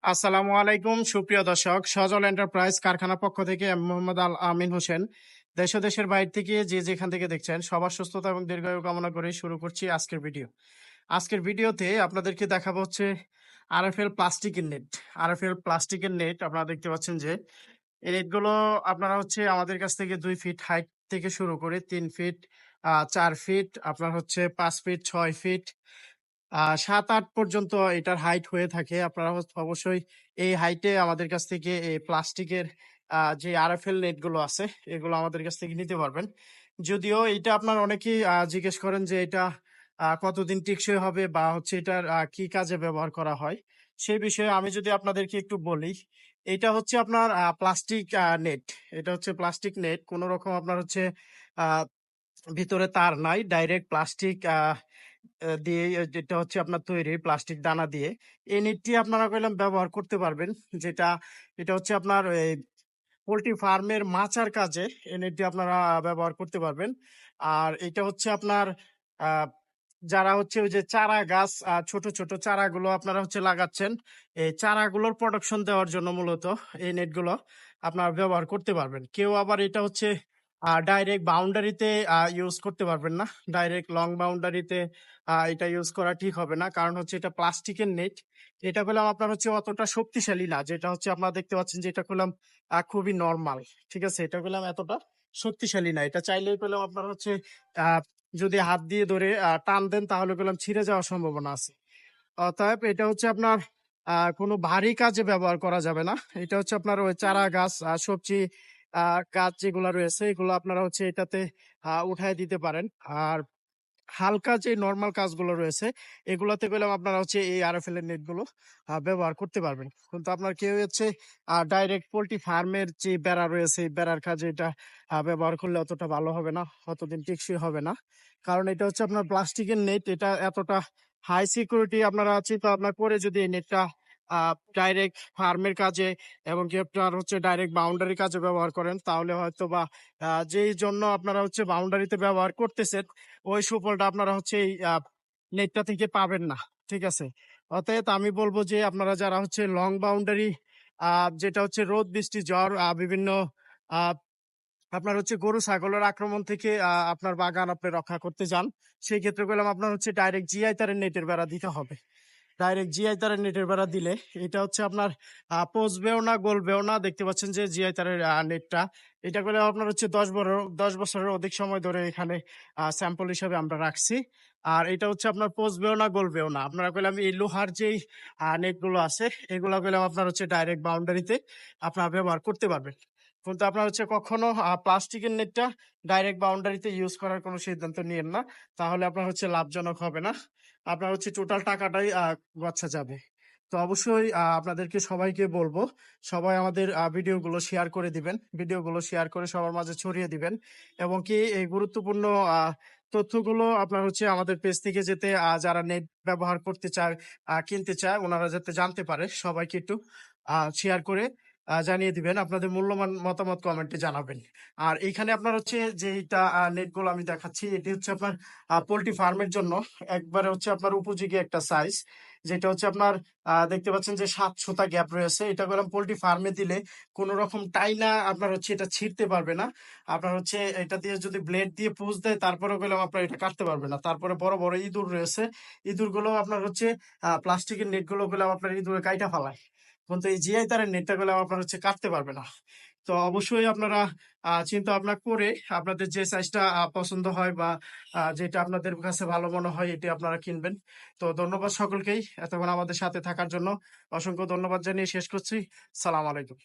আসসালামু আলাইকুম সুপ্রিয় দর্শক, সজল এন্টারপ্রাইজ কারখানা পক্ষ থেকে আমি মোহাম্মদ আল আমিন হোসেন। দেশ ও দেশের বাইরে থেকে যে যেখান থেকে দেখছেন সবার সুস্থতা এবং দীর্ঘায়ু কামনা করে শুরু করছি আজকের ভিডিও। আজকের ভিডিওতে আপনাদেরকে দেখাবো হচ্ছে আরএফএল প্লাস্টিকের নেট। আরএফএল প্লাস্টিকের নেট আপনারা দেখতে পাচ্ছেন যে এই নেটগুলো আপনারা হচ্ছে আমাদের কাছ থেকে 2 ফিট হাইট থেকে শুরু করে 3 ফিট, 4 ফিট, আপনার হচ্ছে 5 ফিট, 6 ফিট, ৭-৮ পর্যন্ত এটার হাইট হয়ে থাকে। আপনারা অবশ্যই এই হাইটে আমাদের কাছ থেকে এই প্লাস্টিকের যে আরএফএল নেট গুলো আছে এগুলো আমাদের কাছ থেকে নিতে পারবেন। যদিও এটা আপনার অনেকেই জিজ্ঞেস করেন যে এটা কতদিন টেকসই হবে বা হচ্ছে এটার কি কাজে ব্যবহার করা হয়। সেই বিষয়ে আমি যদি আপনাদেরকে একটু বলি, এটা হচ্ছে আপনার প্লাস্টিক নেট। এটা হচ্ছে প্লাস্টিক নেট। কোন রকম আপনার হচ্ছে আহ ভিতরে তার নাই। ডাইরেক্ট প্লাস্টিক দিয়ে যেটা হচ্ছে আপনার তৈরি প্লাস্টিক দানা দিয়ে। এই নেটটি আপনারা কইলাম ব্যবহার করতে পারবেন। যেটা এটা হচ্ছে আপনার পোল্ট্রি ফার্মের মাচার কাজে এই নেটটি আপনারা ব্যবহার করতে পারবেন। আর এটা হচ্ছে আপনার আ যারা হচ্ছে ওই যে চারা গাছ, ছোট, ছোট চারাগুলো আপনারা হচ্ছে লাগাচ্ছেন। এই চারাগুলোর প্রোটেকশন দেওয়ার জন্য মূলত এই নেটগুলো আপনারা ব্যবহার করতে পারবেন। কেউ আবার এটা হচ্ছে ডাইরেক্ট বাউন্ডারিতে ইউজ করতে পারবেন না। ডাইরেক্ট লং বাউন্ডারিতে এটা ইউজ করা ঠিক হবে না। কারণ হচ্ছে এটা প্লাস্টিকের নেট। এটা করলাম আপনার হচ্ছে অতটা শক্তিশালী না। যেটা হচ্ছে আপনারা দেখতে পাচ্ছেন যে এটা করলাম খুবই নরমাল। ঠিক আছে? এটা করলাম এতটা শক্তিশালী না। এটা চাইলেই পেলাম আপনার হচ্ছে আ যদি হাত দিয়ে ধরে টান দেন তাহলে পেলাম ছিঁড়ে যাওয়ার সম্ভাবনা আছে। অতএব এটা হচ্ছে আপনার কোনো ভারী কাজে ব্যবহার করা যাবে না। এটা হচ্ছে আপনার ওই চারা গাছ, সবজি গাছ যেগুলা রয়েছে এগুলো আপনারা হচ্ছে এটাতে উঠায় দিতে পারেন। আর হালকা যে নরমাল কাজগুলো রয়েছে এগুলাতে পেলাম আপনারা হচ্ছে এই আরএফএল এর নেট গুলো ব্যবহার করতে পারবেন। কিন্তু আপনার কেউ হচ্ছে ডাইরেক্ট পোল্ট্রি ফার্মের যে বেড়া রয়েছে এই বেড়ার কাজে এটা ব্যবহার করলে অতটা ভালো হবে না, অতদিন টেকসই হবে না। কারণ এটা হচ্ছে আপনার প্লাস্টিকের নেট, এটা এতটা হাই সিকিউরিটি আপনারা চিন্তা ভাবনা করে যদি এই নেটটা ডাইরেক্ট ফার্মের কাজে এবং কি আপনার হচ্ছে ডাইরেক্ট বাউন্ডারি কাজে ব্যবহার করেন তাহলে হয়তো বা যেই জন্য আপনারা হচ্ছে বাউন্ডারিতে ব্যবহার করতেছেন ওই সুফলটা আপনারা হচ্ছে এই নেটটা থেকে পাবেন না। ঠিক আছে? অতএব আমি বলব যে আপনারা যারা হচ্ছে লং বাউন্ডারি, যেটা হচ্ছে রোদ, বৃষ্টি, ঝড়, বিভিন্ন আ আপনার হচ্ছে গরু ছাগলের আক্রমণ থেকে আপনার বাগান আপনি রক্ষা করতে যান, সেই ক্ষেত্রে বললাম আপনার হচ্ছে ডাইরেক্ট জিআই তারের নেটের বেড়া দিতে হবে। ডাইরেক্ট জিআই তারের নেটের বেড়া দিলে এটা হচ্ছে আপনার পচবেও না, গলবেও না। দেখতে পাচ্ছেন যে জিআই তারের নেটটা। এটা করলে আপনার হচ্ছে ১০ বছরের অধিক সময় ধরে এখানে স্যাম্পল হিসাবে আমরা রাখছি। আর এটা হচ্ছে আপনার পচবেও না, গলবেও না। আপনারা কইলাম এই লোহার যেই নেটগুলো আছে এগুলা কইলাম আপনার হচ্ছে ডাইরেক্ট বাউন্ডারিতে আপনারা ব্যবহার করতে পারবেন। কিন্তু আপনার হচ্ছে কখনো প্লাস্টিকের নেটটা ডাইরেক্ট বাউন্ডারিতে ইউজ করার কোনো সিদ্ধান্ত নিয়েন না। তাহলে আপনার হচ্ছে লাভজনক হবে না। আপনার হচ্ছে টোটাল টাকাটাই গচ্ছা যাবে। তো অবশ্যই আপনাদেরকে সবাইকে বলবো, সবাই আমাদের ভিডিওগুলো শেয়ার করে দিবেন। ভিডিওগুলো শেয়ার করে সবার মাঝে ছড়িয়ে দিবেন। এবং কি এই গুরুত্বপূর্ণ তথ্যগুলো আপনার হচ্ছে আমাদের পেজ থেকে যেতে যারা নেট ব্যবহার করতে চায়, কিনতে চায়, ওনারা যাতে জানতে পারে সবাইকে একটু শেয়ার করে জানিয়ে দিবেন। আপনাদের মূল্যবান মতামত কমেন্টে জানাবেন। আর এইখানে আপনার হচ্ছে যেইটা নেটগুলো আমি দেখাচ্ছি এটি হচ্ছে আপনার পোল্ট্রি ফার্মের জন্য একবারে হচ্ছে আপনার উপযোগী একটা সাইজ। যেটা হচ্ছে আপনার দেখতে পাচ্ছেন যে ৭ সুতা গ্যাপ রয়েছে। এটা করলাম পোল্ট্রি ফার্মে দিলে কোন রকম টাইনা আপনার হচ্ছে এটা ছিঁড়তে পারবে না। আপনার হচ্ছে এটা দিয়ে যদি ব্লেড দিয়ে পুষ দেয় তারপরেও গেলাম আপনার এটা কাটতে পারবে না। তারপরে বড়, বড় ইঁদুর রয়েছে। ইঁদুরগুলো আপনার হচ্ছে প্লাস্টিকের নেটগুলো গেলাম আপনার ইঁদুরে কাইটা ফালায়। কিন্তু এই জিআই তারের নেটটা গেলাম আপনার হচ্ছে কাটতে পারবে না। তো অবশ্যই আপনারা চিন্তা ভাবনা করে আপনাদের যে সাইজটা পছন্দ হয় বা যেটা আপনাদের কাছে ভালো মনে হয় এটি আপনারা কিনবেন। তো ধন্যবাদ সকলকেই এতক্ষণ আমাদের সাথে থাকার জন্য। অসংখ্য ধন্যবাদ জানিয়ে শেষ করছি। সালাম আলাইকুম।